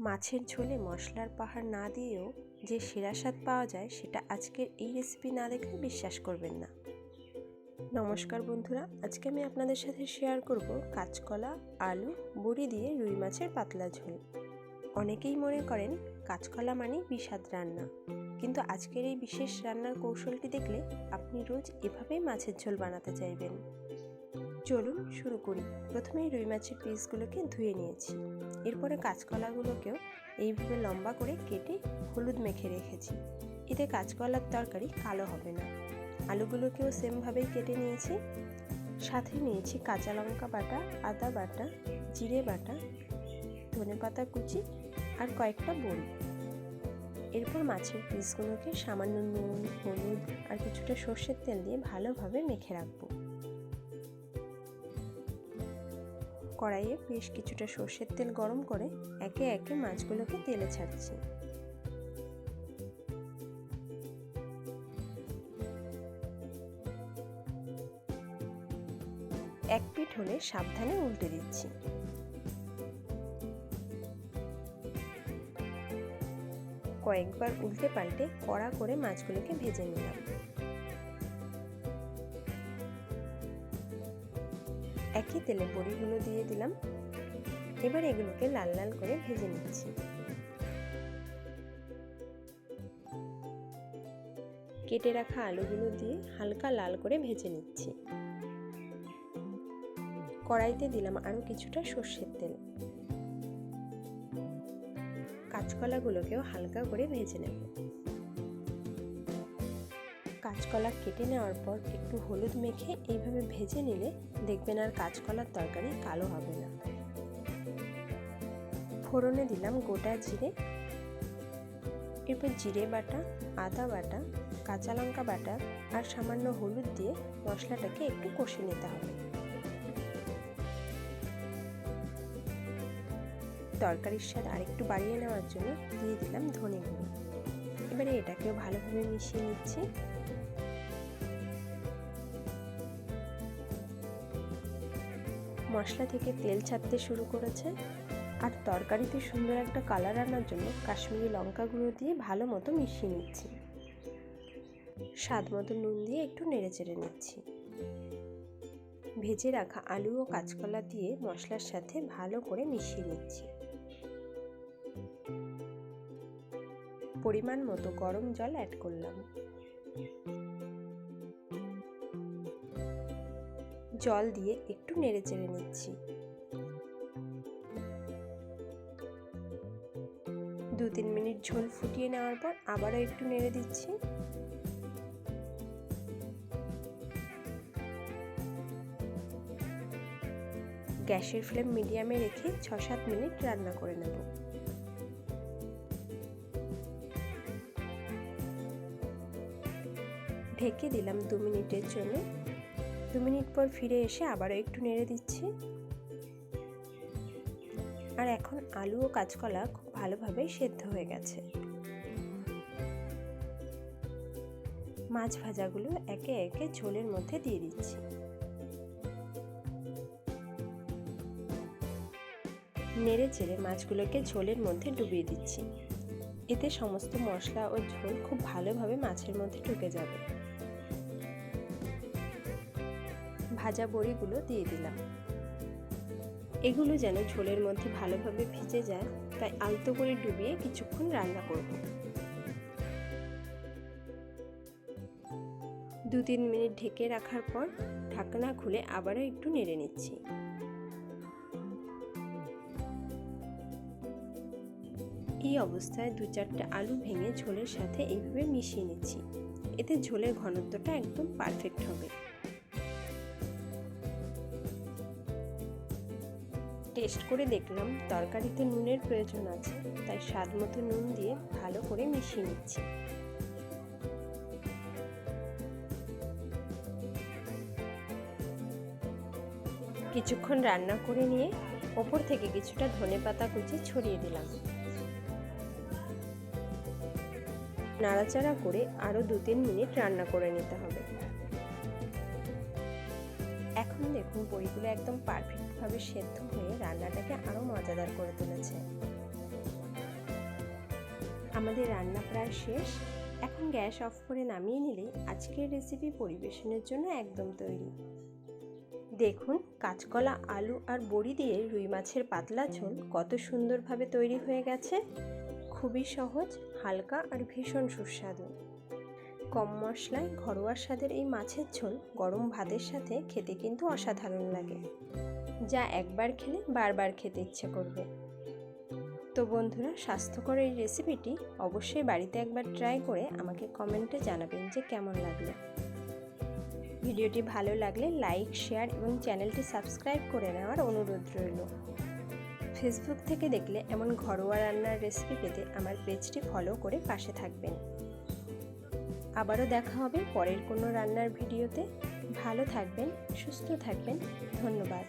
মাছের ঝোলে মশলার পাহাড় না দিয়েও যে সেরা স্বাদ পাওয়া যায় সেটা আজকের এই রেসিপি না দেখলে বিশ্বাস করবেন না। নমস্কার বন্ধুরা, আজকে আমি আপনাদের সাথে শেয়ার করব কাঁচকলা, আলু, বড়ি দিয়ে রুই মাছের পাতলা ঝোল। অনেকেই মনে করেন কাঁচকলা মানে বিস্বাদ রান্না, কিন্তু আজকের এই বিশেষ রান্নার কৌশলটি দেখলে আপনি রোজ এভাবেই মাছের ঝোল বানাতে চাইবেন। চলুন শুরু করি। প্রথমেই রুই মাছের পিসগুলোকে ধুয়ে নিয়েছি। এরপরে কাঁচকলাগুলোকেও এইভাবে লম্বা করে কেটে হলুদ মেখে রেখেছি। এতে কাঁচকলার তরকারি কালো হবে না। আলুগুলোকেও সেমভাবেই কেটে নিয়েছি। সাথে নিয়েছি কাঁচা লঙ্কা বাটা, আদা বাটা, জিরে বাটা, ধনেপাতা কুচি আর কয়েকটা বড়ি। এরপর মাছের পিসগুলোকে সামান্য নুন, হলুদ আর কিছুটা সর্ষের তেল দিয়ে ভালোভাবে মেখে রাখবো। কড়াইয়ে বেশ কিছুটা সর্ষের তেল গরম করে একে একে মাছগুলোকে তেলে ছাড়ছি। এক পিঠ হলে সাবধানে উল্টে দিচ্ছি। কয়েকবার উল্টে পাল্টে কড়া করে মাছগুলোকে ভেজে নিলাম। একই তেলে বড়িগুলো দিয়ে দিলাম। এবার এগুলোকে লাল লাল করে ভেজে নিচ্ছি। কেটে রাখা আলুগুলো দিয়ে হালকা লাল করে ভেজে নিচ্ছি। কড়াইতে দিলাম আরও কিছুটা সর্ষের তেল। কাঁচকলাগুলোকেও হালকা করে ভেজে নেব। কাঁচকলা কেটে নেওয়ার পর একটু হলুদ মেখে এইভাবে ভেজে নিলে দেখবেন আর কাঁচকলার তরকারি কালো হবে না। ফোড়নে দিলাম গোটা জিরে, এরপর জিরে বাটা, আদা বাটা, কাঁচা লঙ্কা বাটা আর সামান্য হলুদ দিয়ে মশলাটাকে একটু কষে নিতে হবে। তরকারির স্বাদ আরেকটু বাড়িয়ে নেওয়ার জন্য দিয়ে দিলাম ধনে গুঁড়ো। এবারে এটাকেও ভালোভাবে মিশিয়ে নিচ্ছি। মশলা থেকে তেল ছাড়তে শুরু করেছে আর তরকারিতে সুন্দর একটা কালার আনার জন্য কাশ্মীরি লঙ্কা গুঁড়ো দিয়ে ভালো মতো মিশিয়ে নিচ্ছি। স্বাদ মতো নুন দিয়ে একটু নেড়ে চেড়ে নিচ্ছি। ভেজে রাখা আলু ও কাঁচকলা দিয়ে মশলার সাথে ভালো করে মিশিয়ে নিচ্ছি। পরিমাণ মতো গরম জল অ্যাড করলাম। জল দিয়ে একটু নেড়ে চেড়ে নিচ্ছি। 2-3 মিনিট ঝোল ফুটিয়ে নেওয়ার পর আবারও একটু নেড়ে দিচ্ছি। গ্যাসের ফ্লেম মিডিয়ামে রেখে 6-7 মিনিট রান্না করে নেব। ঢেকে দিলাম 2 মিনিটের জন্য। 2 মিনিট পর ফিরে এসে আবারও একটু নেড়ে দিচ্ছি। আর এখন আলু ও কাঁচকলা খুব ভালোভাবে সেদ্ধ হয়ে গেছে। মাছ ভাজাগুলো একে একে ঝোলের মধ্যে দিয়ে দিচ্ছি। নেড়ে চেড়ে মাছগুলোকে ঝোলের মধ্যে ডুবিয়ে দিচ্ছি। এতে সমস্ত মশলা ও ঝোল খুব ভালোভাবে মাছের মধ্যে ঢুকে যাবে। ভাজা বড়িগুলো দিয়ে দিলাম। এগুলো যেন ঝোলের মধ্যে ভালোভাবে ভিজে যায়, তাই আলতো করে ডুবিয়ে কিছুক্ষণ রান্না করব। 2-3 মিনিট ঢেকে রাখার পর ঢাকনা খুলে আবারও একটু নেড়ে নিচ্ছি। এই অবস্থায় 2-4টে আলু ভেঙে ঝোলের সাথে এইভাবে মিশিয়ে নিচ্ছি। এতে ঝোলের ঘনত্বটা একদম পারফেক্ট হবে। টেস্ট করে দেখলাম তরকারিতে নুনের প্রয়োজন আছে, তাই স্বাদ মতো নুন দিয়ে ভালো করে মিশিয়ে নিচ্ছি। কিছুক্ষণ রান্না করে নিয়ে ওপর থেকে কিছুটা ধনেপাতা কুচি ছড়িয়ে দিলাম। নাড়াচাড়া করে আরও 2-3 মিনিট রান্না করে নিতে হবে। এখন দেখুন বড়িগুলো একদম পারফেক্টভাবে সেদ্ধ হয়ে রান্নাটাকে আরও মজাদার করে তুলেছে। আমাদের রান্না প্রায় শেষ। এখন গ্যাস অফ করে নামিয়ে নিলেই আজকের রেসিপি পরিবেশনের জন্য একদম তৈরি। দেখুন, কাঁচকলা, আলু আর বড়ি দিয়ে রুই মাছের পাতলা ঝোল কত সুন্দরভাবে তৈরি হয়ে গেছে। খুবই সহজ, হালকা আর ভীষণ সুস্বাদু। কম মশলায় ঘরোয়া স্বাদের এই মাছের ঝোল গরম ভাতের সাথে খেতে কিন্তু অসাধারণ লাগে, যা একবার খেলে বারবার খেতে ইচ্ছে করবে। তো বন্ধুরা, স্বাস্থ্যকর এই রেসিপিটি অবশ্যই বাড়িতে একবার ট্রাই করে আমাকে কমেন্টে জানাবেন যে কেমন লাগলো। ভিডিওটি ভালো লাগলে লাইক, শেয়ার এবং চ্যানেলটি সাবস্ক্রাইব করে নেওয়ার অনুরোধ রইল। ফেসবুক থেকে দেখলে এমন ঘরোয়া রান্নার রেসিপি পেতে আমার পেজটি ফলো করে পাশে থাকবেন। আবারও দেখা হবে পরের কোনো রান্নার ভিডিওতে। ভালো থাকবেন, সুস্থ থাকবেন। ধন্যবাদ।